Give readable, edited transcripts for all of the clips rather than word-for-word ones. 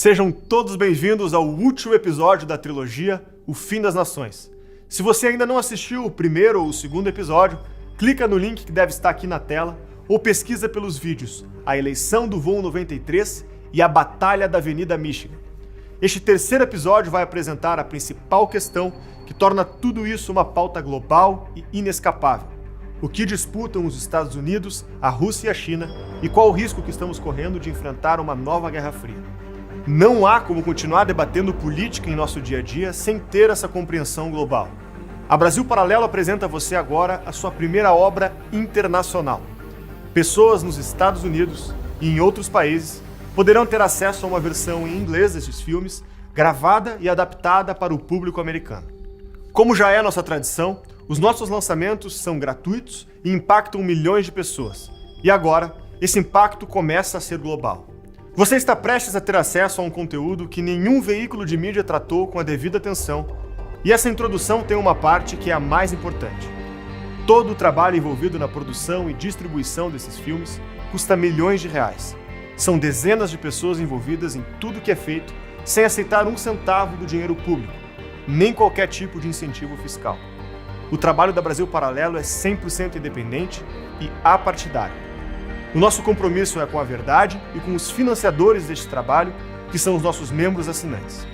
Sejam todos bem-vindos ao último episódio da trilogia O Fim das Nações. Se você ainda não assistiu o primeiro ou o segundo episódio, clica no link que deve estar aqui na tela ou pesquisa pelos vídeos A Eleição do Voo 93 e A Batalha da Avenida Michigan. Este terceiro episódio vai apresentar a principal questão que torna tudo isso uma pauta global e inescapável. O que disputam os Estados Unidos, a Rússia e a China e qual o risco que estamos correndo de enfrentar uma nova Guerra Fria. Não há como continuar debatendo política em nosso dia a dia sem ter essa compreensão global. A Brasil Paralelo apresenta a você agora a sua primeira obra internacional. Pessoas nos Estados Unidos e em outros países poderão ter acesso a uma versão em inglês desses filmes, gravada e adaptada para o público americano. Como já é nossa tradição, os nossos lançamentos são gratuitos e impactam milhões de pessoas. E agora, esse impacto começa a ser global. Você está prestes a ter acesso a um conteúdo que nenhum veículo de mídia tratou com a devida atenção, e essa introdução tem uma parte que é a mais importante. Todo o trabalho envolvido na produção e distribuição desses filmes custa milhões de reais. São dezenas de pessoas envolvidas em tudo que é feito, sem aceitar um centavo do dinheiro público, nem qualquer tipo de incentivo fiscal. O trabalho da Brasil Paralelo é 100% independente e apartidário. O nosso compromisso é com a verdade e com os financiadores deste trabalho, que são os nossos membros assinantes.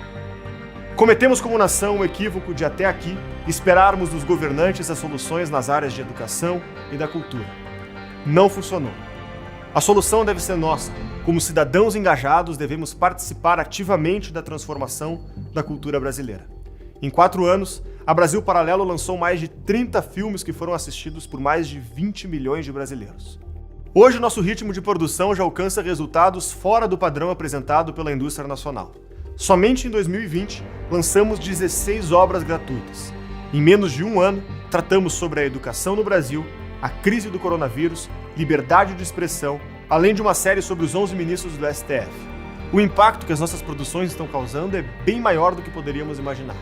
Cometemos como nação o equívoco de até aqui esperarmos dos governantes as soluções nas áreas de educação e da cultura. Não funcionou. A solução deve ser nossa. Como cidadãos engajados, devemos participar ativamente da transformação da cultura brasileira. Em 4 anos, a Brasil Paralelo lançou mais de 30 filmes que foram assistidos por mais de 20 milhões de brasileiros. Hoje, nosso ritmo de produção já alcança resultados fora do padrão apresentado pela indústria nacional. Somente em 2020, lançamos 16 obras gratuitas. Em menos de um ano, tratamos sobre a educação no Brasil, a crise do coronavírus, liberdade de expressão, além de uma série sobre os 11 ministros do STF. O impacto que as nossas produções estão causando é bem maior do que poderíamos imaginar.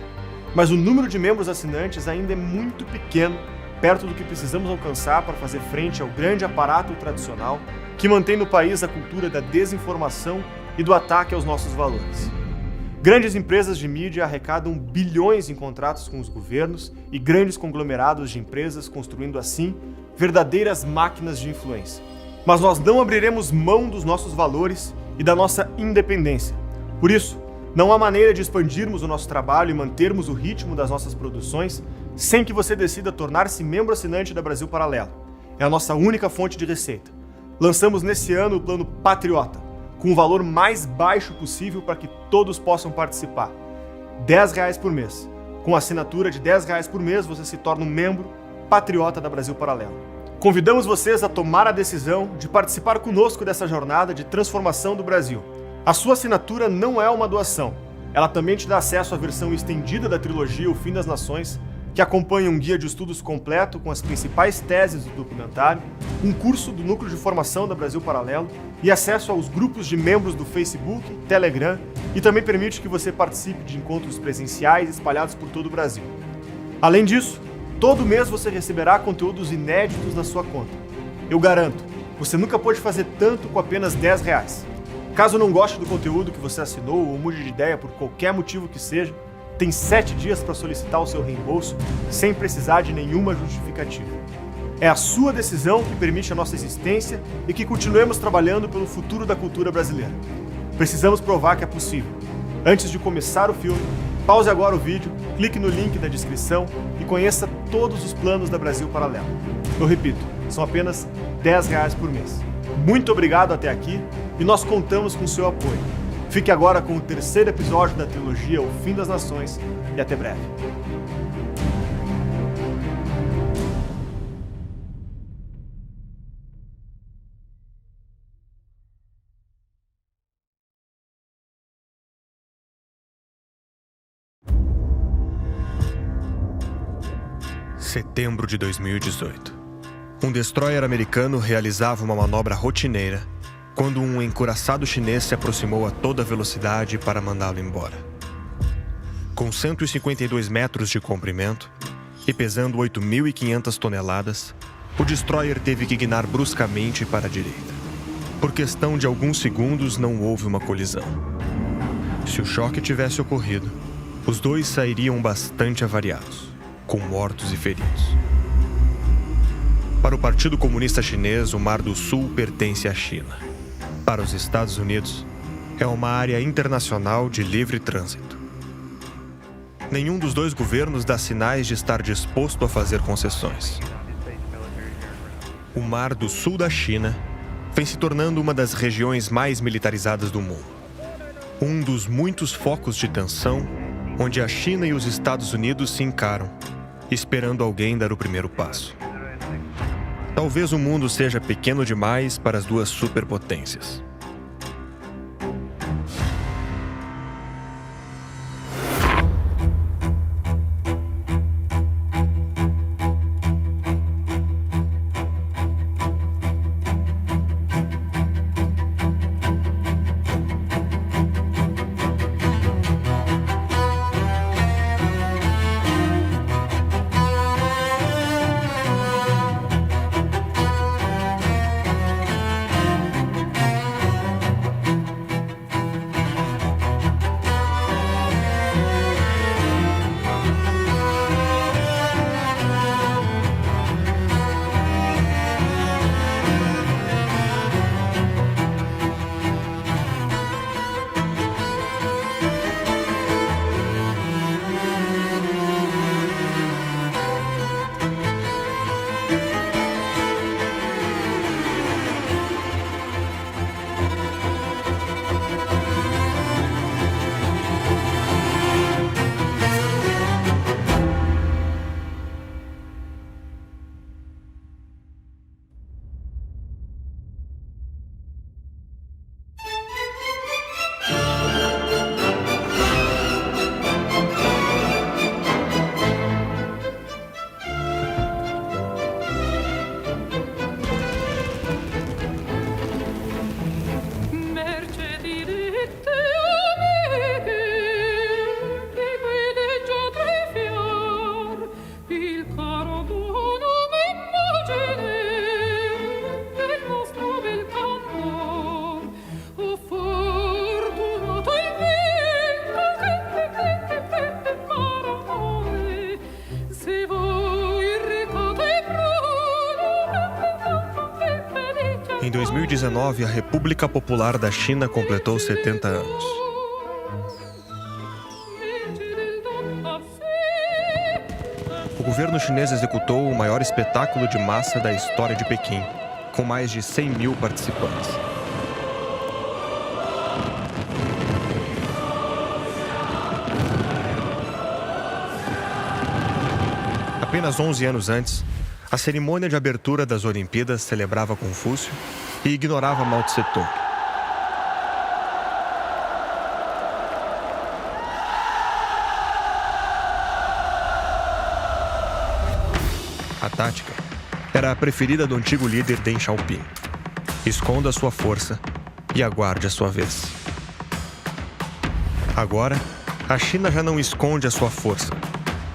Mas o número de membros assinantes ainda é muito pequeno, perto do que precisamos alcançar para fazer frente ao grande aparato tradicional que mantém no país a cultura da desinformação e do ataque aos nossos valores. Grandes empresas de mídia arrecadam bilhões em contratos com os governos e grandes conglomerados de empresas construindo assim verdadeiras máquinas de influência. Mas nós não abriremos mão dos nossos valores e da nossa independência. Por isso, não há maneira de expandirmos o nosso trabalho e mantermos o ritmo das nossas produções sem que você decida tornar-se membro assinante da Brasil Paralelo. É a nossa única fonte de receita. Lançamos nesse ano o plano Patriota, com o valor mais baixo possível para que todos possam participar. R$10 por mês. Com a assinatura de R$10 por mês, você se torna um membro patriota da Brasil Paralelo. Convidamos vocês a tomar a decisão de participar conosco dessa jornada de transformação do Brasil. A sua assinatura não é uma doação. Ela também te dá acesso à versão estendida da trilogia O Fim das Nações, que acompanha um guia de estudos completo com as principais teses do documentário, um curso do Núcleo de Formação da Brasil Paralelo e acesso aos grupos de membros do Facebook, Telegram e também permite que você participe de encontros presenciais espalhados por todo o Brasil. Além disso, todo mês você receberá conteúdos inéditos na sua conta. Eu garanto, você nunca pôde fazer tanto com apenas R$10. Caso não goste do conteúdo que você assinou ou mude de ideia por qualquer motivo que seja, tem 7 dias para solicitar o seu reembolso sem precisar de nenhuma justificativa. É a sua decisão que permite a nossa existência e que continuemos trabalhando pelo futuro da cultura brasileira. Precisamos provar que é possível. Antes de começar o filme, pause agora o vídeo, clique no link da descrição e conheça todos os planos da Brasil Paralelo. Eu repito, são apenas R$10 por mês. Muito obrigado até aqui e nós contamos com seu apoio. Fique agora com o terceiro episódio da trilogia O Fim das Nações e até breve. Setembro de 2018. Um destroyer americano realizava uma manobra rotineira quando um encouraçado chinês se aproximou a toda velocidade para mandá-lo embora. Com 152 metros de comprimento e pesando 8.500 toneladas, o destroyer teve que guinar bruscamente para a direita. Por questão de alguns segundos, não houve uma colisão. Se o choque tivesse ocorrido, os dois sairiam bastante avariados, com mortos e feridos. Para o Partido Comunista Chinês, o Mar do Sul pertence à China. Para os Estados Unidos, é uma área internacional de livre trânsito. Nenhum dos dois governos dá sinais de estar disposto a fazer concessões. O Mar do Sul da China vem se tornando uma das regiões mais militarizadas do mundo. Um dos muitos focos de tensão onde a China e os Estados Unidos se encaram, esperando alguém dar o primeiro passo. Talvez o mundo seja pequeno demais para as duas superpotências. Em 2019, a República Popular da China completou 70 anos. O governo chinês executou o maior espetáculo de massa da história de Pequim, com mais de 100 mil participantes. Apenas 11 anos antes, a cerimônia de abertura das Olimpíadas celebrava Confúcio e ignorava Mao Tse-tung. A tática era a preferida do antigo líder Deng Xiaoping. Esconda sua força e aguarde a sua vez. Agora, a China já não esconde a sua força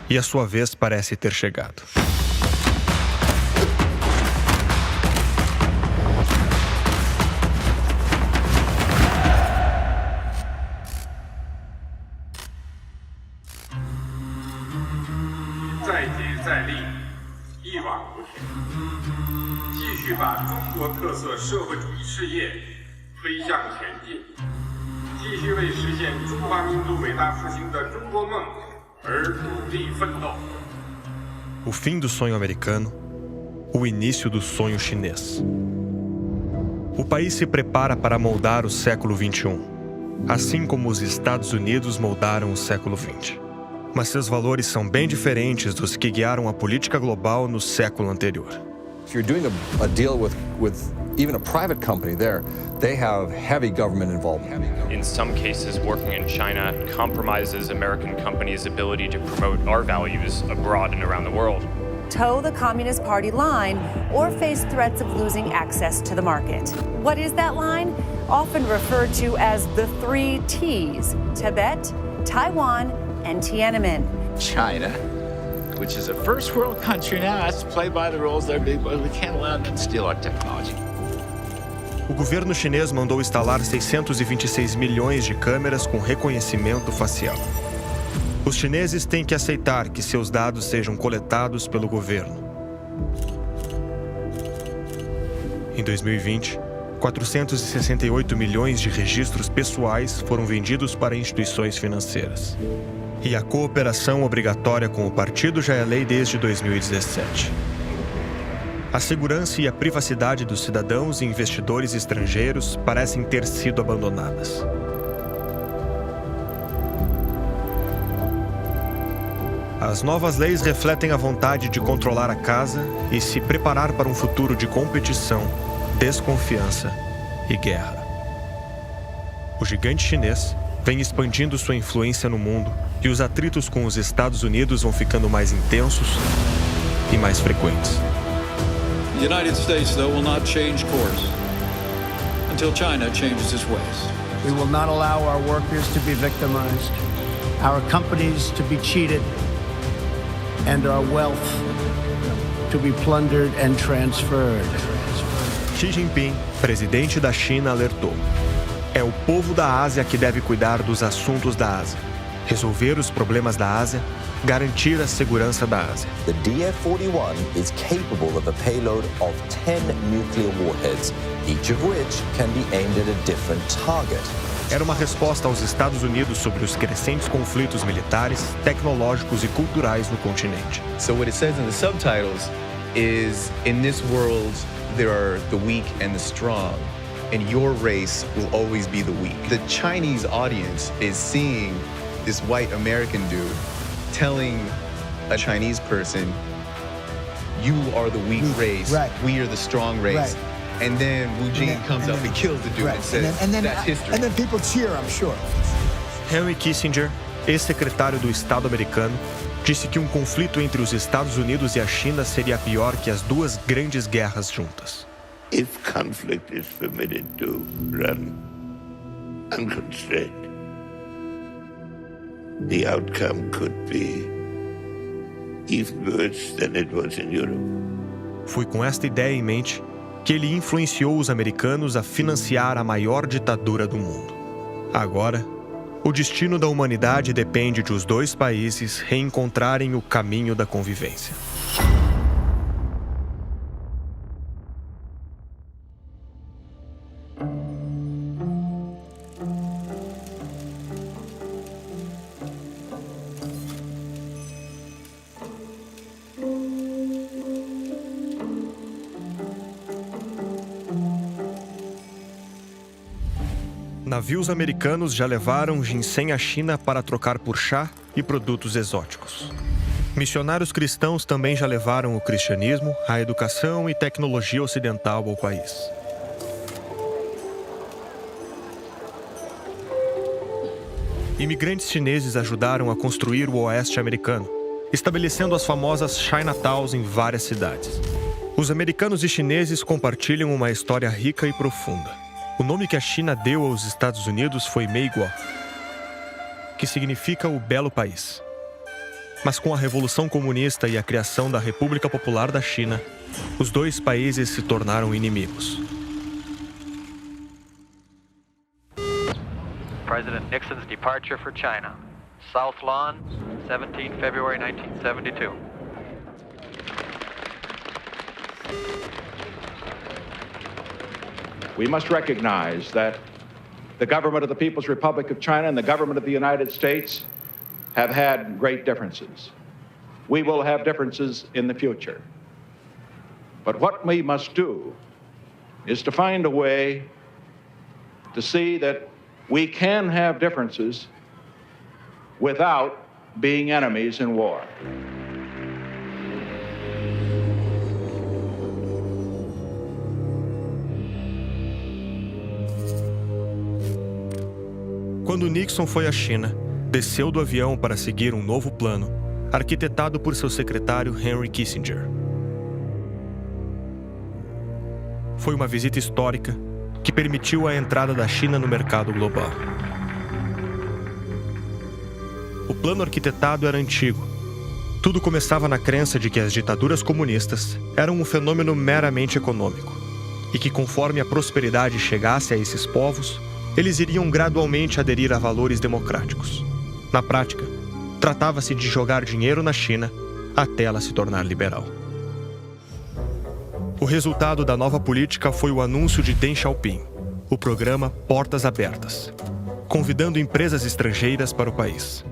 e a sua vez parece ter chegado. O fim do sonho americano, o início do sonho chinês. O país se prepara para moldar o século XXI, assim como os Estados Unidos moldaram o século XX. Mas seus valores são bem diferentes dos que guiaram a política global no século anterior. If you're doing a deal with even a private company there, they have heavy government involvement. In some cases, working in China compromises American companies' ability to promote our values abroad and around the world. Toe the Communist Party line or face threats of losing access to the market. What is that line? Often referred to as the 3 T's: Tibet, Taiwan, and Tiananmen. China, which is a first world country now, has to play by the rules they're big, but we can't allow them to steal our technology. o governo chinês mandou instalar 626 milhões de câmeras com reconhecimento facial. Os chineses têm que aceitar que seus dados sejam coletados pelo governo. Em 2020, 468 milhões de registros pessoais foram vendidos para instituições financeiras. E a cooperação obrigatória com o partido já é lei desde 2017. A segurança e a privacidade dos cidadãos e investidores estrangeiros parecem ter sido abandonadas. As novas leis refletem a vontade de controlar a casa e se preparar para um futuro de competição, desconfiança e guerra. O gigante chinês vem expandindo sua influência no mundo e os atritos com os Estados Unidos vão ficando mais intensos e mais frequentes. The United States, though, will not change course until China changes its ways. We will not allow our workers to be victimized, our companies to be cheated, and our wealth to be plundered and transferred. Xi Jinping, presidente da China, alertou: é o povo da Ásia que deve cuidar dos assuntos da Ásia, resolver os problemas da Ásia, garantir a segurança da Ásia. The DF-41 is capable of a payload of 10 nuclear warheads, each of which can be aimed at a different target. Era uma resposta aos Estados Unidos sobre os crescentes conflitos militares, tecnológicos e culturais no continente. So what it says in the subtitles is, in this world, there are the weak and the strong, and your race will always be the weak. The Chinese audience is seeing this white American dude telling a Chinese person, you are the weak race, right. We are the strong race. Right. And then Wu Jing comes up and kills the dude and says, that's history. And then people cheer, I'm sure. Henry Kissinger, ex-secretário do Estado americano, disse que um conflito entre os Estados Unidos e a China seria pior que as duas grandes guerras juntas. If conflict is permitted to run unconstrained, the outcome could be even worse than it was in Europe. Foi com esta ideia em mente que ele influenciou os americanos a financiar a maior ditadura do mundo. Agora, o destino da humanidade depende de os dois países reencontrarem o caminho da convivência. Navios americanos já levaram ginseng à China para trocar por chá e produtos exóticos. Missionários cristãos também já levaram o cristianismo, a educação e tecnologia ocidental ao país. Imigrantes chineses ajudaram a construir o oeste americano, estabelecendo as famosas Chinatowns em várias cidades. Os americanos e chineses compartilham uma história rica e profunda. O nome que a China deu aos Estados Unidos foi Meiguo, que significa o belo país. Mas com a Revolução Comunista e a criação da República Popular da China, os dois países se tornaram inimigos. President Nixon's departure for China. South Lawn, 17 February 1972. We must recognize that the government of the People's Republic of China and the government of the United States have had great differences. We will have differences in the future. But what we must do is to find a way to see that we can have differences without being enemies in war. Quando Nixon foi à China, desceu do avião para seguir um novo plano, arquitetado por seu secretário Henry Kissinger. Foi uma visita histórica que permitiu a entrada da China no mercado global. O plano arquitetado era antigo. Tudo começava na crença de que as ditaduras comunistas eram um fenômeno meramente econômico. e que, conforme a prosperidade chegasse a esses povos, eles iriam gradualmente aderir a valores democráticos. Na prática, tratava-se de jogar dinheiro na China até ela se tornar liberal. O resultado da nova política foi o anúncio de Deng Xiaoping, o programa Portas Abertas, convidando empresas estrangeiras para o país.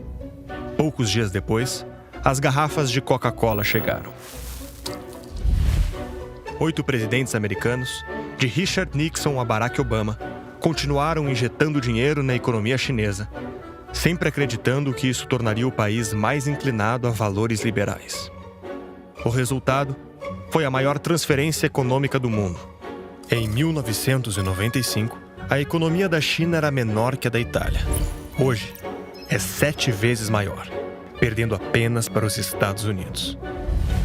Poucos dias depois, as garrafas de Coca-Cola chegaram. 8 presidentes americanos, de Richard Nixon a Barack Obama, continuaram injetando dinheiro na economia chinesa, sempre acreditando que isso tornaria o país mais inclinado a valores liberais. O resultado foi a maior transferência econômica do mundo. Em 1995, a economia da China era menor que a da Itália. Hoje, é 7 vezes maior, perdendo apenas para os Estados Unidos.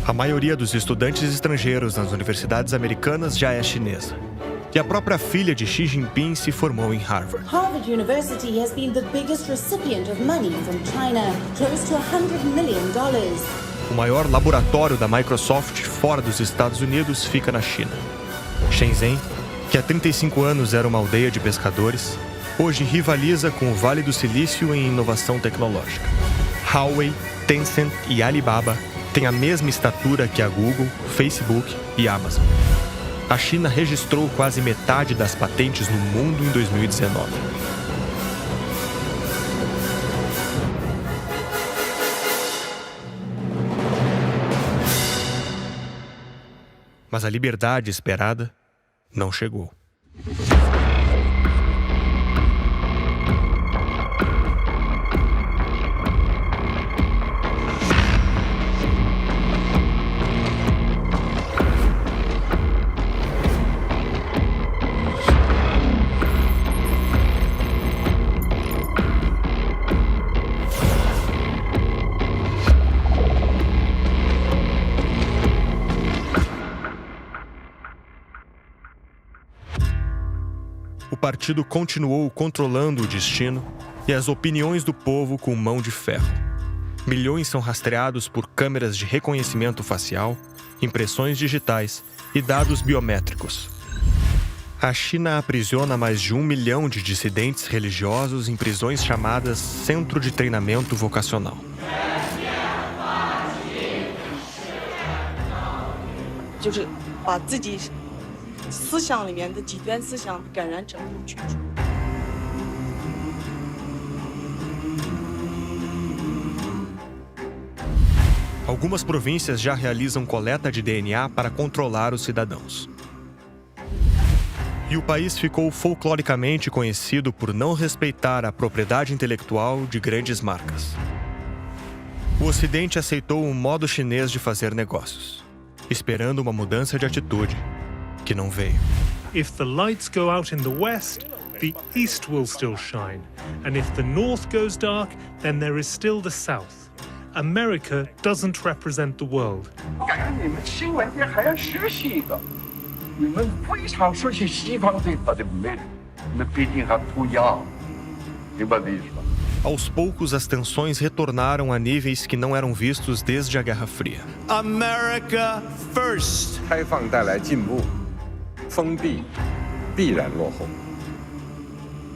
A maioria dos estudantes estrangeiros nas universidades americanas já é chinesa. E a própria filha de Xi Jinping se formou em Harvard. Harvard University has been the biggest recipient of money from China, close to $100 million. O maior laboratório da Microsoft fora dos Estados Unidos fica na China. Shenzhen, que há 35 anos era uma aldeia de pescadores, hoje rivaliza com o Vale do Silício em inovação tecnológica. Huawei, Tencent e Alibaba têm a mesma estatura que a Google, Facebook e Amazon. A China registrou quase metade das patentes no mundo em 2019. Mas a liberdade esperada não chegou. O partido continuou controlando o destino e as opiniões do povo com mão de ferro. Milhões são rastreados por câmeras de reconhecimento facial, impressões digitais e dados biométricos. A China aprisiona mais de 1 milhão de dissidentes religiosos em prisões chamadas Centro de Treinamento Vocacional. Algumas províncias já realizam coleta de DNA para controlar os cidadãos. E o país ficou folcloricamente conhecido por não respeitar a propriedade intelectual de grandes marcas. O Ocidente aceitou um modo chinês de fazer negócios, esperando uma mudança de atitude que não veio. If the lights go out in the west, the east will still shine. And if the north goes dark, then there is still the south. America doesn't represent the world. Aos poucos, as tensões retornaram a níveis que não eram vistos desde a Guerra Fria. America first.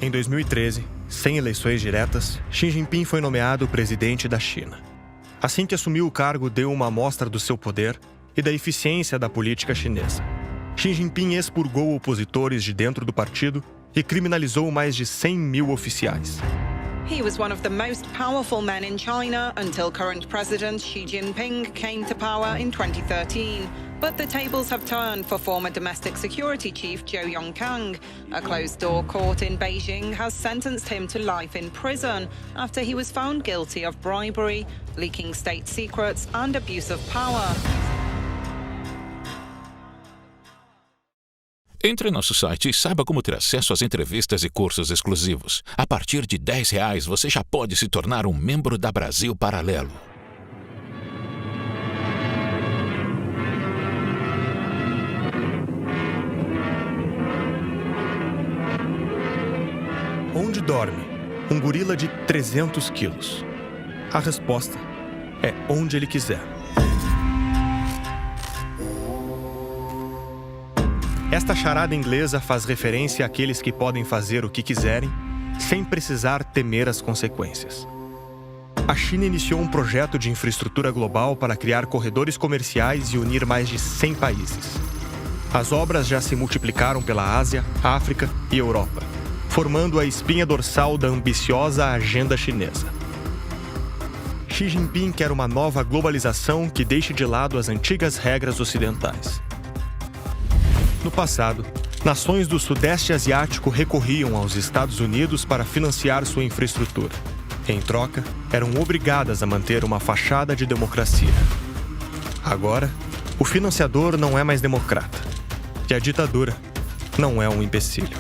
Em 2013, sem eleições diretas, Xi Jinping foi nomeado presidente da China. Assim que assumiu o cargo, deu uma amostra do seu poder e da eficiência da política chinesa. Xi Jinping expurgou opositores de dentro do partido e criminalizou mais de 100 mil oficiais. He was one of the most powerful men in China until current president Xi Jinping came to power in 2013. But the tables have turned for former domestic security chief Zhou Yongkang. A closed-door court in Beijing has sentenced him to life in prison after he was found guilty of bribery, leaking state secrets and abuse of power. Entre em nosso site e saiba como ter acesso às entrevistas e cursos exclusivos. A partir de R$10 você já pode se tornar um membro da Brasil Paralelo. Onde dorme um gorila de 300 quilos? A resposta é onde ele quiser. Esta charada inglesa faz referência àqueles que podem fazer o que quiserem, sem precisar temer as consequências. A China iniciou um projeto de infraestrutura global para criar corredores comerciais e unir mais de 100 países. As obras já se multiplicaram pela Ásia, África e Europa, formando a espinha dorsal da ambiciosa agenda chinesa. Xi Jinping quer uma nova globalização que deixe de lado as antigas regras ocidentais. No passado, nações do Sudeste Asiático recorriam aos Estados Unidos para financiar sua infraestrutura. Em troca, eram obrigadas a manter uma fachada de democracia. Agora, o financiador não é mais democrata. E a ditadura não é um empecilho.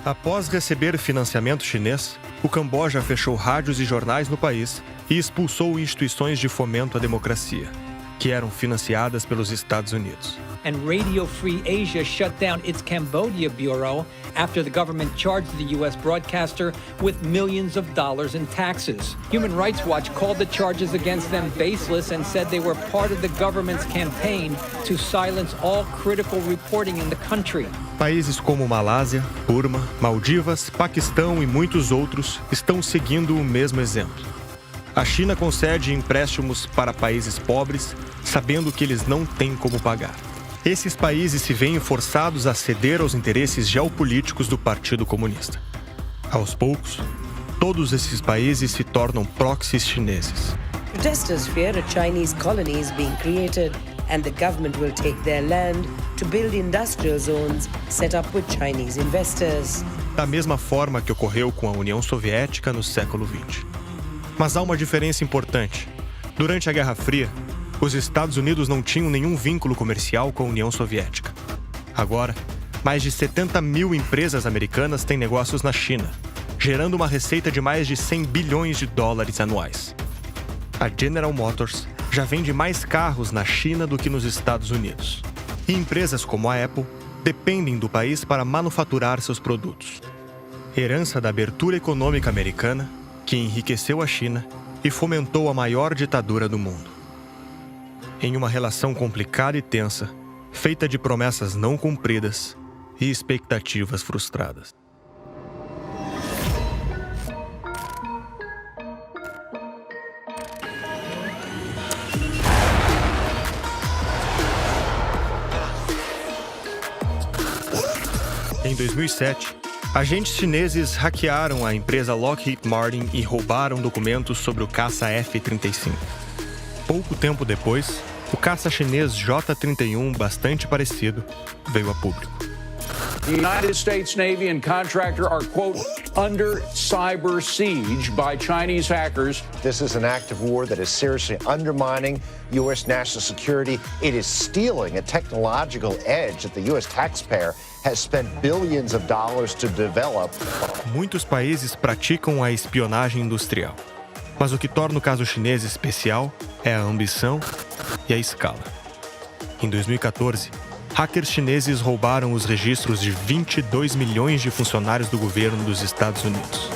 Após receber financiamento chinês, o Camboja fechou rádios e jornais no país e expulsou instituições de fomento à democracia, que eram financiadas pelos Estados Unidos. And Radio Free Asia shut down its Cambodia bureau after the government charged the U.S. broadcaster with millions of dollars in taxes. Human Rights Watch called the charges against them baseless and said they were part of the government's campaign to silence all critical reporting in the country. Países como Malásia, Burma, Maldivas, Paquistão e muitos outros estão seguindo o mesmo exemplo. A China concede empréstimos para países pobres, sabendo que eles não têm como pagar. Esses países se veem forçados a ceder aos interesses geopolíticos do Partido Comunista. Aos poucos, todos esses países se tornam proxies chineses. Protesters fear a Chinese colony is being created and the government will take their land to build industrial zones set up with Chinese investors. Da mesma forma que ocorreu com a União Soviética no século XX. Mas há uma diferença importante. Durante a Guerra Fria, os Estados Unidos não tinham nenhum vínculo comercial com a União Soviética. Agora, mais de 70 mil empresas americanas têm negócios na China, gerando uma receita de mais de 100 bilhões de dólares anuais. A General Motors já vende mais carros na China do que nos Estados Unidos. E empresas como a Apple dependem do país para manufaturar seus produtos. Herança da abertura econômica americana, que enriqueceu a China e fomentou a maior ditadura do mundo. Em uma relação complicada e tensa, feita de promessas não cumpridas e expectativas frustradas. Em 2007, agentes chineses hackearam a empresa Lockheed Martin e roubaram documentos sobre o caça F-35. Pouco tempo depois, o caça chinês J-31, bastante parecido, veio a público. The United States Navy and contractor are, quote, under cyber siege by Chinese hackers. This is an act of war that is seriously undermining U.S. national security. It is stealing a technological edge that the U.S. taxpayer has spent billions of dollars to develop. Muitos países praticam a espionagem industrial. Mas o que torna o caso chinês especial é a ambição e a escala. Em 2014, hackers chineses roubaram os registros de 22 milhões de funcionários do governo dos Estados Unidos.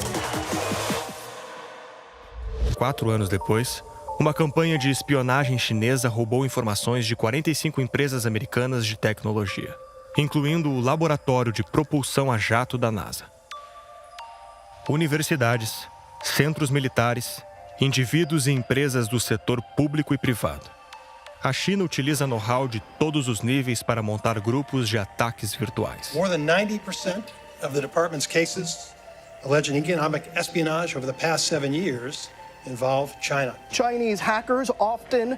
4 anos depois, uma campanha de espionagem chinesa roubou informações de 45 empresas americanas de tecnologia, incluindo o laboratório de propulsão a jato da NASA. Universidades, centros militares, indivíduos e empresas do setor público e privado. A China utiliza know-how de todos os níveis para montar grupos de ataques virtuais. More than 90% of the department's cases alleging economic espionage over the past 7 years involve China. Chinese hackers often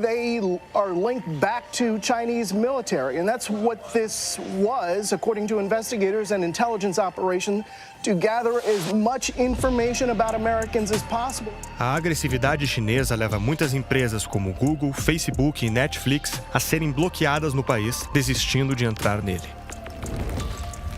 they are linked back to Chinese military, and that's what this was, according to investigators, an intelligence operation to gather as much information about Americans as possible. A agressividade chinesa leva muitas empresas como Google, Facebook e Netflix a serem bloqueadas no país, desistindo de entrar nele.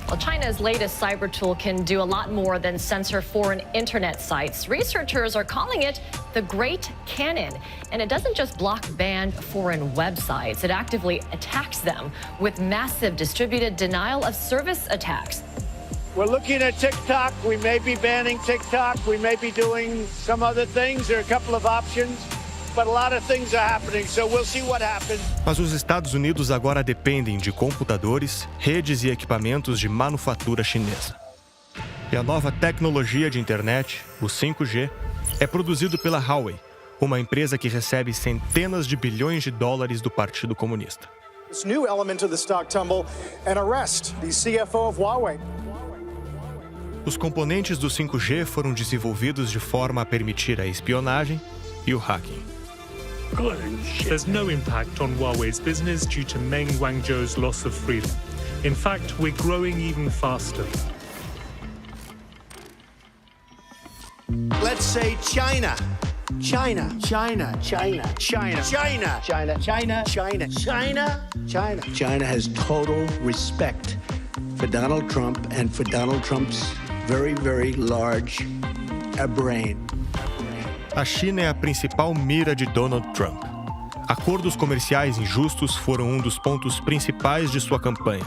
Well, China's latest cyber tool can do a lot more than censor foreign internet sites. Researchers are calling it the Great Cannon. And it doesn't just block banned foreign websites, it actively attacks them with massive distributed denial of service attacks. We're looking at TikTok. We may be banning TikTok. We may be doing some other things. There are a couple of options. but a lot of things are happening, so we'll see what happens. Mas os Estados Unidos agora dependem de computadores, redes e equipamentos de manufatura chinesa. E a nova tecnologia de internet, o 5G, é produzido pela Huawei, uma empresa que recebe centenas de bilhões de dólares do Partido Comunista. This new element of the stock tumble, an arrest, the CFO of Huawei. Os componentes do 5G foram desenvolvidos de forma a permitir a espionagem e o hacking. There's no impact on Huawei's business due to Meng Wanzhou's loss of freedom. In fact, we're growing even faster. Let's say China. China. China. China. China. China. China. China. China. China. China. China has total respect for Donald Trump and for Donald Trump's very, very large brain. A China é a principal mira de Donald Trump. Acordos comerciais injustos foram um dos pontos principais de sua campanha.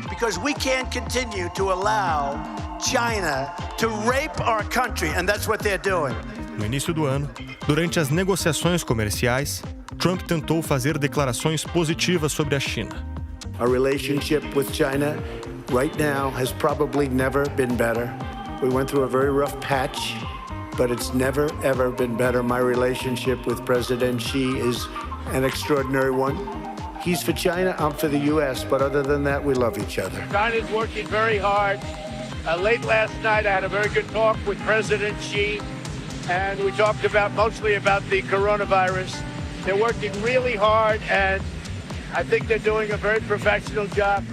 Because we can't continue to allow China to rape our country, and that's what they're doing. No início do ano, durante as negociações comerciais, Trump tentou fazer declarações positivas sobre a China. Our relationship with China right now has probably never been better. We went through a very rough patch, but it's never, ever been better. My relationship with President Xi is an extraordinary one. He's for China, I'm for the U.S., but other than that, we love each other. China's working very hard. Late last night, I had a very good talk with President Xi, and we talked mostly about the coronavirus. They're working really hard, and I think they're doing a very professional job.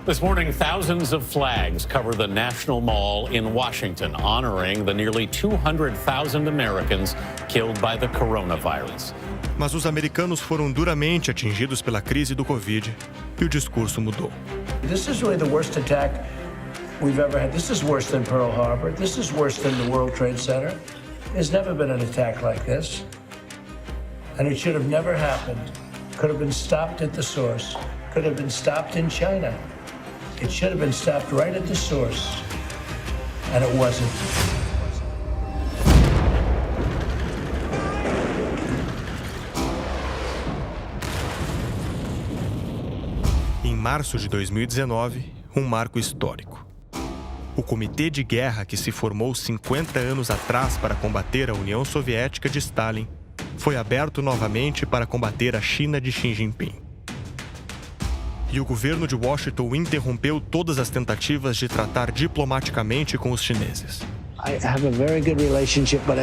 This morning, thousands of flags cover the National Mall in Washington, honoring the nearly 200,000 Americans killed by the coronavirus. Mas os americanos foram duramente atingidos pela crise do Covid e o discurso mudou. This is really the worst attack we've ever had. This is worse than Pearl Harbor. This is worse than the World Trade Center. There's never been an attack like this. And it should have never happened. Could have been stopped at the source. Could have been stopped in China. It should have been stopped right at the source. And it wasn't. Em março de 2019, um marco histórico. O Comitê de Guerra que se formou 50 anos atrás para combater a União Soviética de Stalin foi aberto novamente para combater a China de Xi Jinping. E o governo de Washington interrompeu todas as tentativas de tratar diplomaticamente com os chineses. I have a very good relationship, but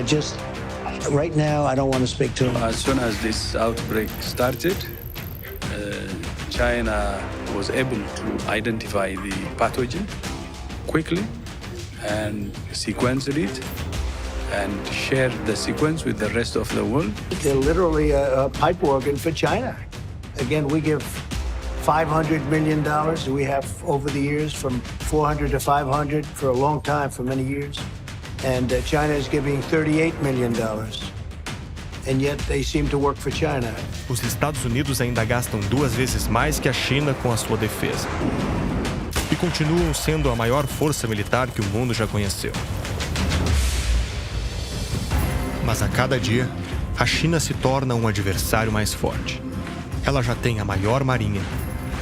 right now, I don't want to speak to him. As soon as this outbreak started, China was able to identify the pathogen quickly and sequenced it and shared the sequence with the rest of the world. They're literally a pipe organ for China. Again, we give $500 million. We have over the years from 400 to 500 for a long time, for many years. And China is giving $38 million. And yet they seem to work for China. Os Estados Unidos ainda gastam 2 vezes mais que a China com a sua defesa. E continuam sendo a maior força militar que o mundo já conheceu. Mas a cada dia, a China se torna um adversário mais forte. Ela já tem a maior marinha,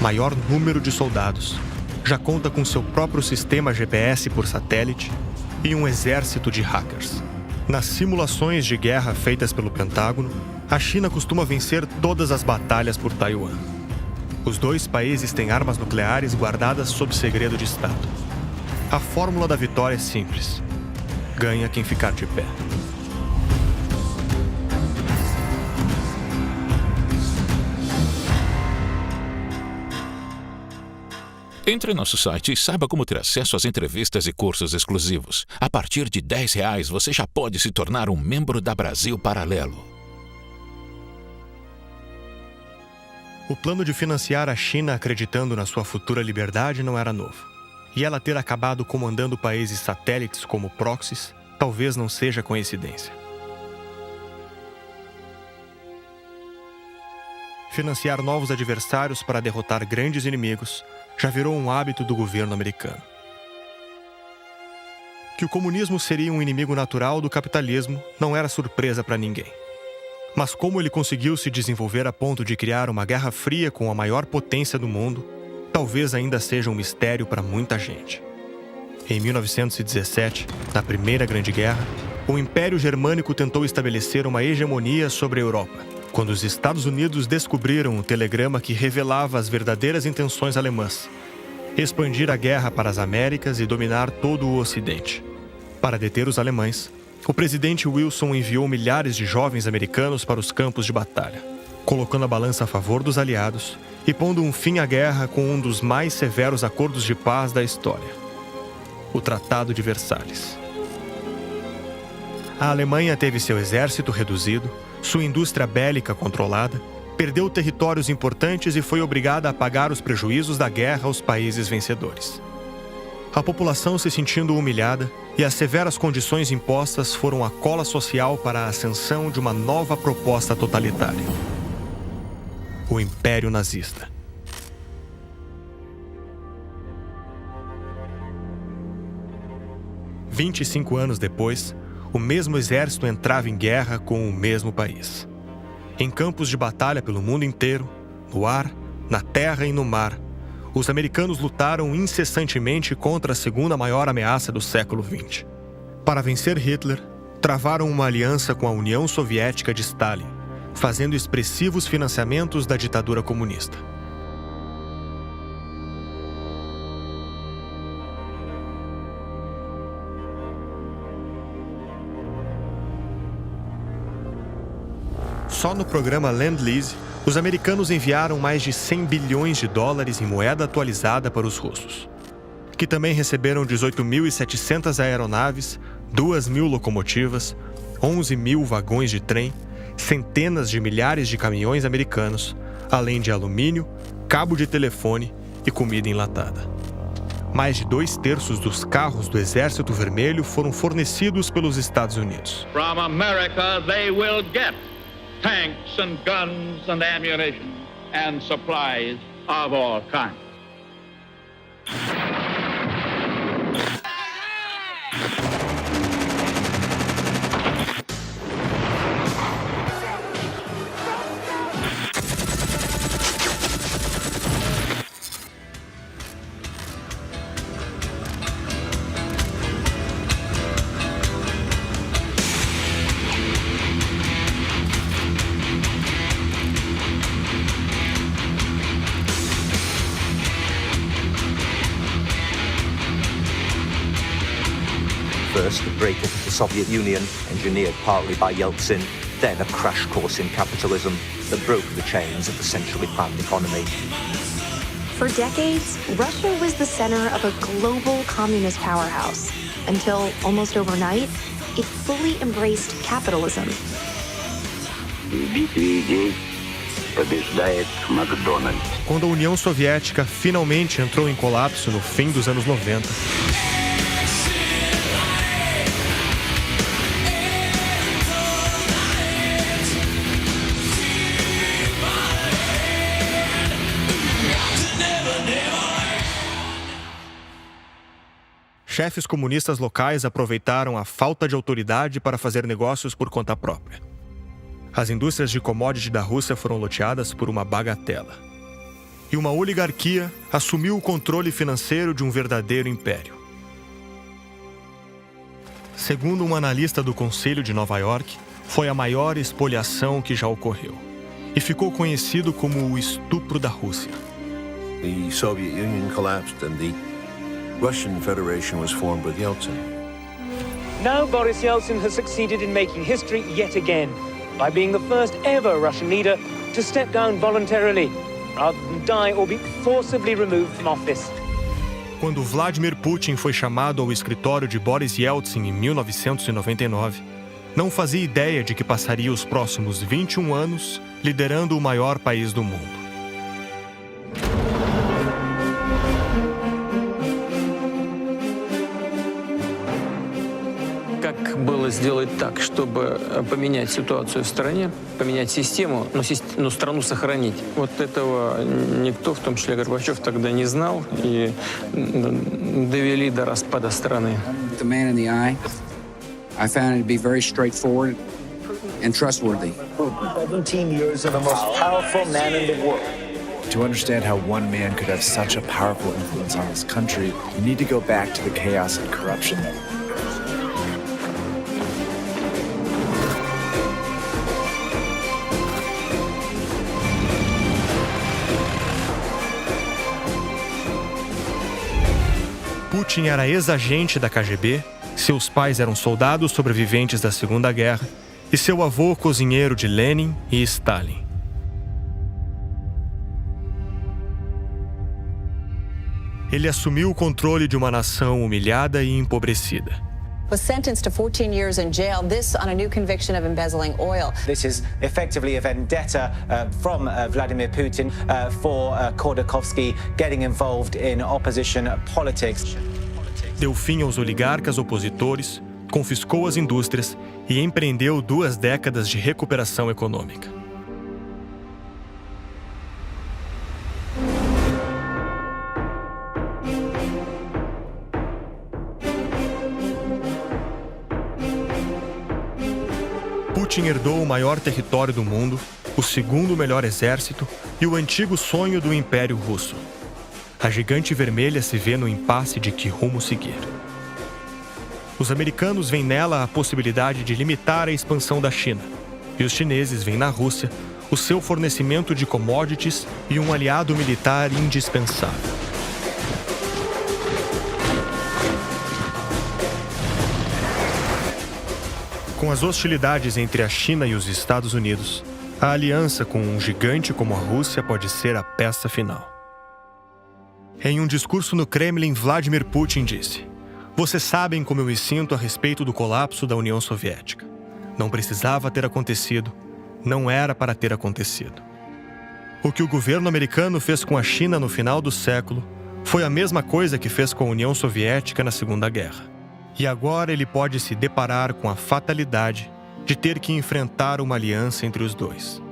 maior número de soldados, já conta com seu próprio sistema GPS por satélite e um exército de hackers. Nas simulações de guerra feitas pelo Pentágono, a China costuma vencer todas as batalhas por Taiwan. Os 2 países têm armas nucleares guardadas sob segredo de Estado. A fórmula da vitória é simples: ganha quem ficar de pé. Entre em nosso site e saiba como ter acesso às entrevistas e cursos exclusivos. A partir de R$10 você já pode se tornar um membro da Brasil Paralelo. O plano de financiar a China acreditando na sua futura liberdade não era novo. E ela ter acabado comandando países satélites como proxies talvez não seja coincidência. Financiar novos adversários para derrotar grandes inimigos já virou um hábito do governo americano. Que o comunismo seria um inimigo natural do capitalismo não era surpresa para ninguém. Mas como ele conseguiu se desenvolver a ponto de criar uma guerra fria com a maior potência do mundo, talvez ainda seja um mistério para muita gente. Em 1917, na Primeira Grande Guerra, o Império Germânico tentou estabelecer uma hegemonia sobre a Europa, quando os Estados Unidos descobriram um telegrama que revelava as verdadeiras intenções alemãs: expandir a guerra para as Américas e dominar todo o Ocidente. Para deter os alemães, o presidente Wilson enviou milhares de jovens americanos para os campos de batalha, colocando a balança a favor dos aliados e pondo um fim à guerra com um dos mais severos acordos de paz da história: o Tratado de Versalhes. A Alemanha teve seu exército reduzido, sua indústria bélica controlada, perdeu territórios importantes e foi obrigada a pagar os prejuízos da guerra aos países vencedores. A população se sentindo humilhada e as severas condições impostas foram a cola social para a ascensão de uma nova proposta totalitária: o Império Nazista. – 25 anos depois, o mesmo exército entrava em guerra com o mesmo país. Em campos de batalha pelo mundo inteiro, no ar, na terra e no mar, os americanos lutaram incessantemente contra a segunda maior ameaça do século XX. Para vencer Hitler, travaram uma aliança com a União Soviética de Stalin, fazendo expressivos financiamentos da ditadura comunista. Só no programa Lend-Lease, os americanos enviaram mais de 100 bilhões de dólares em moeda atualizada para os russos, que também receberam 18.700 aeronaves, 2.000 locomotivas, 11.000 vagões de trem, centenas de milhares de caminhões americanos, além de alumínio, cabo de telefone e comida enlatada. Mais de 2/3 dos carros do Exército Vermelho foram fornecidos pelos Estados Unidos. From America they will get tanks and guns and ammunition and supplies of all kinds. First, the breakup of the Soviet Union, engineered partly by Yeltsin, then a crash course in capitalism that broke the chains of the centrally planned economy. For decades, Russia was the center of a global communist powerhouse, until almost overnight, it fully embraced capitalism. Quando a União Soviética finalmente entrou em colapso no fim dos anos 90, chefes comunistas locais aproveitaram a falta de autoridade para fazer negócios por conta própria. As indústrias de commodity da Rússia foram loteadas por uma bagatela. E uma oligarquia assumiu o controle financeiro de um verdadeiro império. Segundo um analista do Conselho de Nova York, foi a maior expoliação que já ocorreu. E ficou conhecido como o estupro da Rússia. The Soviet Union collapsed and the Russian Federation was formed with Yeltsin. Now Boris Yeltsin has succeeded in making history yet again by being the first ever Russian leader to step down voluntarily rather than die or be forcibly removed from office. Quando Vladimir Putin foi chamado ao escritório de Boris Yeltsin em 1999, não fazia ideia de que passaria os próximos 21 anos liderando o maior país do mundo. Было сделать так, чтобы поменять ситуацию в стране, поменять систему, но страну сохранить. Вот этого никто, в том числе Горбачев, тогда не знал и довели до распада страны. The man in the eye, I found it to be very straightforward. and trustworthy. 17 years of the most powerful man in the world. To understand how one man could have such a powerful influence on this country, you need to go back to the chaos and corruption. Putin era ex-agente da KGB, seus pais eram soldados sobreviventes da Segunda Guerra e seu avô cozinheiro de Lenin e Stalin. Ele assumiu o controle de uma nação humilhada e empobrecida. Was sentenced to 14 years in jail, this on a new conviction of embezzling oil. This is effectively a vendetta from Vladimir Putin for Khodorkovsky getting involved in opposition politics. Deu fim aos oligarcas opositores, confiscou as indústrias e empreendeu 2 décadas de recuperação econômica. Putin herdou o maior território do mundo, o 2º melhor exército e o antigo sonho do Império Russo. A gigante vermelha se vê no impasse de que rumo seguir. Os americanos veem nela a possibilidade de limitar a expansão da China, e os chineses veem na Rússia o seu fornecimento de commodities e um aliado militar indispensável. Com as hostilidades entre a China e os Estados Unidos, a aliança com um gigante como a Rússia pode ser a peça final. Em um discurso no Kremlin, Vladimir Putin disse: "Vocês sabem como eu me sinto a respeito do colapso da União Soviética. Não precisava ter acontecido, não era para ter acontecido." O que o governo americano fez com a China no final do século foi a mesma coisa que fez com a União Soviética na Segunda Guerra. E agora ele pode se deparar com a fatalidade de ter que enfrentar uma aliança entre os dois.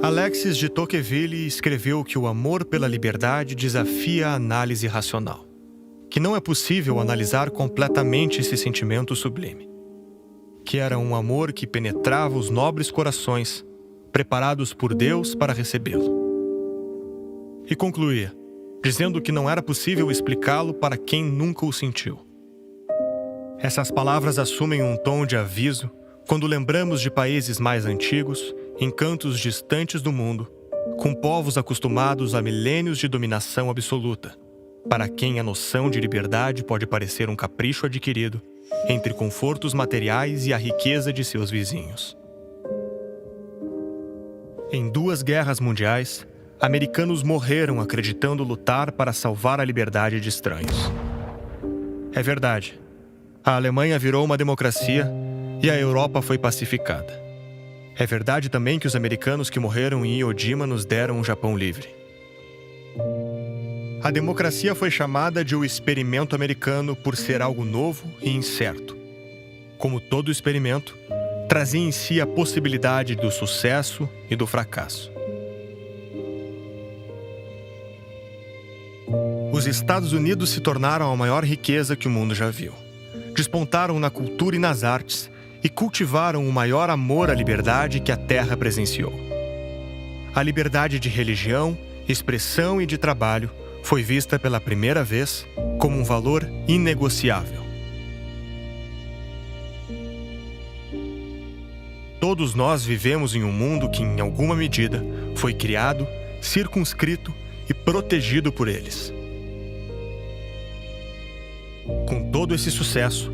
Alexis de Tocqueville escreveu que o amor pela liberdade desafia a análise racional, que não é possível analisar completamente esse sentimento sublime, que era um amor que penetrava os nobres corações, preparados por Deus para recebê-lo. E concluía, dizendo que não era possível explicá-lo para quem nunca o sentiu. Essas palavras assumem um tom de aviso quando lembramos de países mais antigos, em cantos distantes do mundo, com povos acostumados a milênios de dominação absoluta, para quem a noção de liberdade pode parecer um capricho adquirido entre confortos materiais e a riqueza de seus vizinhos. Em 2 guerras mundiais, americanos morreram acreditando lutar para salvar a liberdade de estranhos. É verdade, a Alemanha virou uma democracia e a Europa foi pacificada. É verdade também que os americanos que morreram em Iwo Jima nos deram um Japão livre. A democracia foi chamada de o experimento americano por ser algo novo e incerto. Como todo experimento, trazia em si a possibilidade do sucesso e do fracasso. Os Estados Unidos se tornaram a maior riqueza que o mundo já viu. Despontaram na cultura e nas artes e cultivaram o maior amor à liberdade que a Terra presenciou. A liberdade de religião, expressão e de trabalho foi vista pela primeira vez como um valor inegociável. Todos nós vivemos em um mundo que, em alguma medida, foi criado, circunscrito e protegido por eles. Com todo esse sucesso,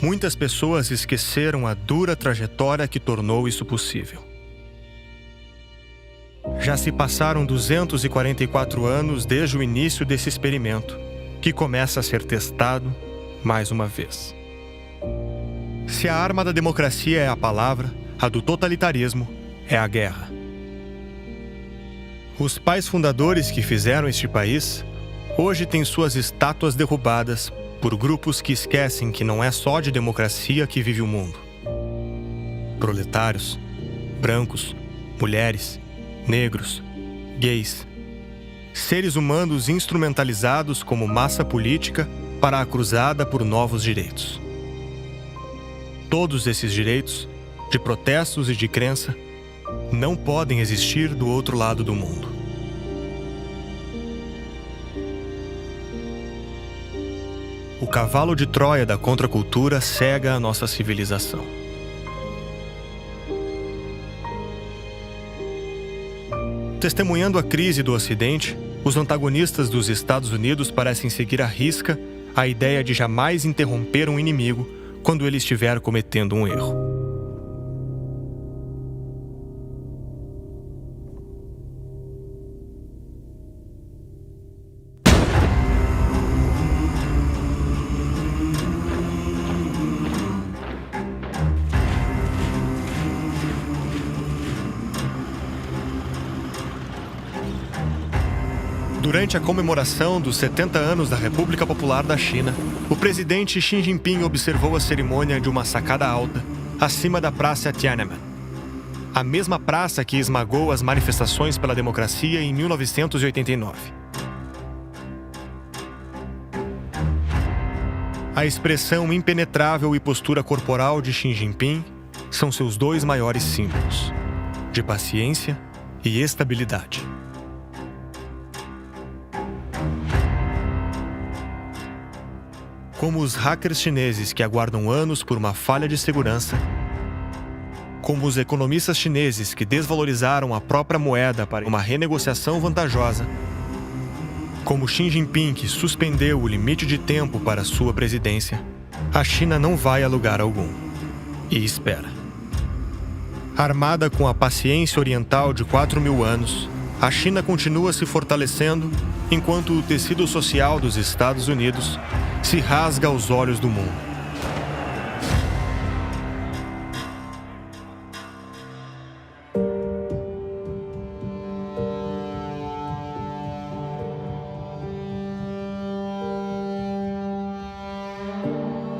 muitas pessoas esqueceram a dura trajetória que tornou isso possível. Já se passaram 244 anos desde o início desse experimento, que começa a ser testado mais uma vez. Se a arma da democracia é a palavra, a do totalitarismo é a guerra. Os pais fundadores que fizeram este país hoje têm suas estátuas derrubadas por grupos que esquecem que não é só de democracia que vive o mundo. Proletários, brancos, mulheres, negros, gays. Seres humanos instrumentalizados como massa política para a cruzada por novos direitos. Todos esses direitos, de protestos e de crença, não podem existir do outro lado do mundo. O cavalo de Troia da contracultura cega a nossa civilização. Testemunhando a crise do Ocidente, os antagonistas dos Estados Unidos parecem seguir à risca a ideia de jamais interromper um inimigo quando ele estiver cometendo um erro. Durante a comemoração dos 70 anos da República Popular da China, o presidente Xi Jinping observou a cerimônia de uma sacada alta, acima da Praça Tiananmen. A mesma praça que esmagou as manifestações pela democracia em 1989. A expressão impenetrável e postura corporal de Xi Jinping são seus dois maiores símbolos, de paciência e estabilidade. Como os hackers chineses que aguardam anos por uma falha de segurança, como os economistas chineses que desvalorizaram a própria moeda para uma renegociação vantajosa, como Xi Jinping que suspendeu o limite de tempo para sua presidência, a China não vai a lugar algum. E espera. Armada com a paciência oriental de 4.000 anos, a China continua se fortalecendo enquanto o tecido social dos Estados Unidos se rasga aos olhos do mundo.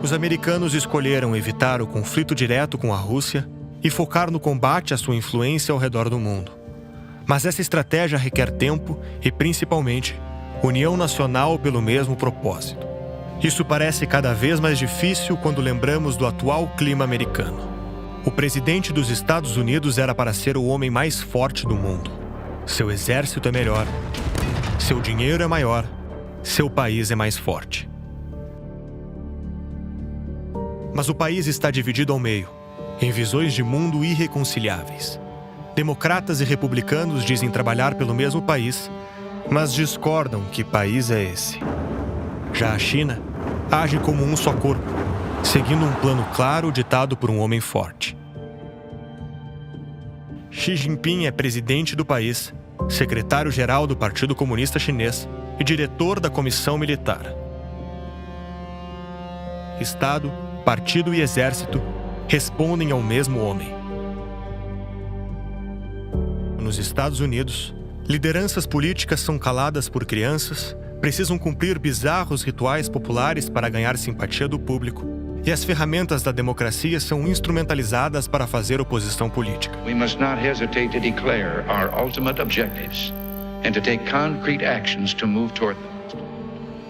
Os americanos escolheram evitar o conflito direto com a Rússia e focar no combate à sua influência ao redor do mundo. Mas essa estratégia requer tempo e, principalmente, união nacional pelo mesmo propósito. Isso parece cada vez mais difícil quando lembramos do atual clima americano. O presidente dos Estados Unidos era para ser o homem mais forte do mundo. Seu exército é melhor, seu dinheiro é maior, seu país é mais forte. Mas o país está dividido ao meio, em visões de mundo irreconciliáveis. Democratas e republicanos dizem trabalhar pelo mesmo país, mas discordam que país é esse. Já a China age como um só corpo, seguindo um plano claro ditado por um homem forte. Xi Jinping é presidente do país, secretário-geral do Partido Comunista Chinês e diretor da Comissão Militar. Estado, partido e exército respondem ao mesmo homem. Nos Estados Unidos, lideranças políticas são caladas por crianças, precisam cumprir bizarros rituais populares para ganhar simpatia do público, e as ferramentas da democracia são instrumentalizadas para fazer oposição política. We must not hesitate to declare our ultimate objectives and to take concrete actions to move toward them.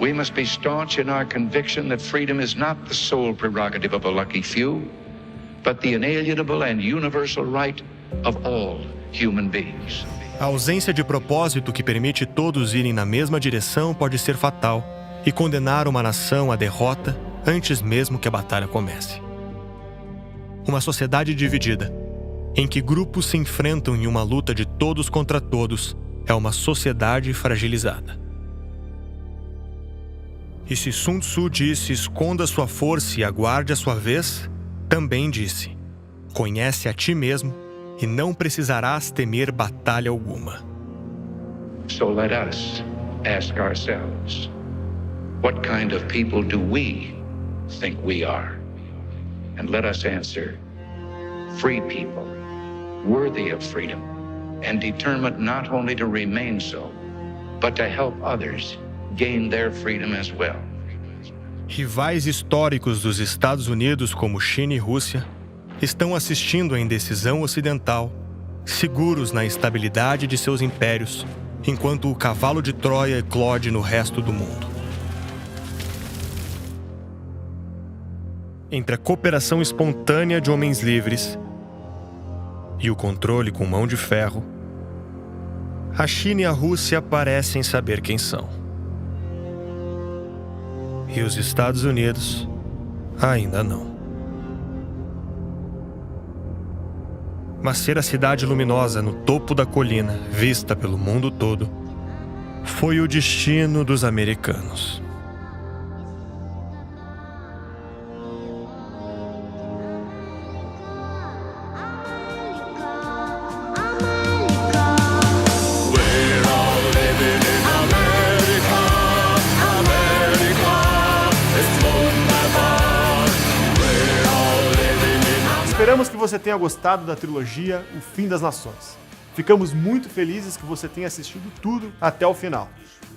We must be staunch in our conviction that freedom is not the sole prerogative of a lucky few, but the inalienable and universal right of all human beings. A ausência de propósito que permite todos irem na mesma direção pode ser fatal e condenar uma nação à derrota antes mesmo que a batalha comece. Uma sociedade dividida, em que grupos se enfrentam em uma luta de todos contra todos, é uma sociedade fragilizada. E se Sun Tzu disse esconda sua força e aguarde a sua vez, também disse: conhece a ti mesmo e não precisarás temer batalha alguma. So let us ask ourselves, what kind of people do we think we are? And let us answer, free people, worthy of freedom, and determined not only to remain so, but to help others gain their freedom as well. Rivais históricos dos Estados Unidos como China e Rússia estão assistindo à indecisão ocidental seguros na estabilidade de seus impérios, enquanto o cavalo de Troia eclode no resto do mundo. Entre a cooperação espontânea de homens livres e o controle com mão de ferro, a China e a Rússia parecem saber quem são. E os Estados Unidos ainda não. Mas ser a cidade luminosa no topo da colina, vista pelo mundo todo, foi o destino dos americanos. Esperamos que você tenha gostado da trilogia O Fim das Nações. Ficamos muito felizes que você tenha assistido tudo até o final.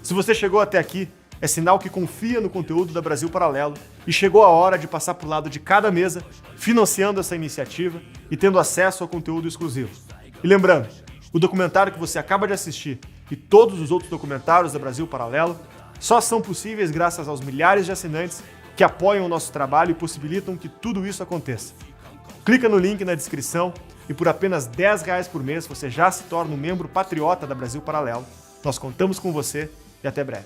Se você chegou até aqui, é sinal que confia no conteúdo da Brasil Paralelo e chegou a hora de passar pro lado de cada mesa, financiando essa iniciativa e tendo acesso a conteúdo exclusivo. E lembrando, o documentário que você acaba de assistir e todos os outros documentários da Brasil Paralelo só são possíveis graças aos milhares de assinantes que apoiam o nosso trabalho e possibilitam que tudo isso aconteça. Clica no link na descrição e por apenas R$10 por mês você já se torna um membro patriota da Brasil Paralelo. Nós contamos com você e até breve.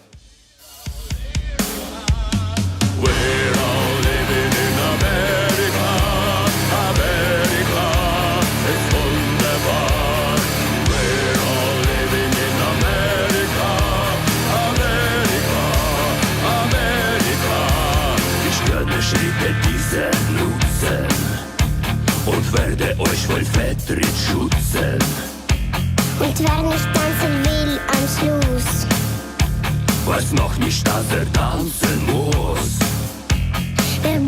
Und werde euch voll Fettrit schützen. Und wer nicht tanzen will am Schluss, weiß noch nicht, dass tanzen muss. Wer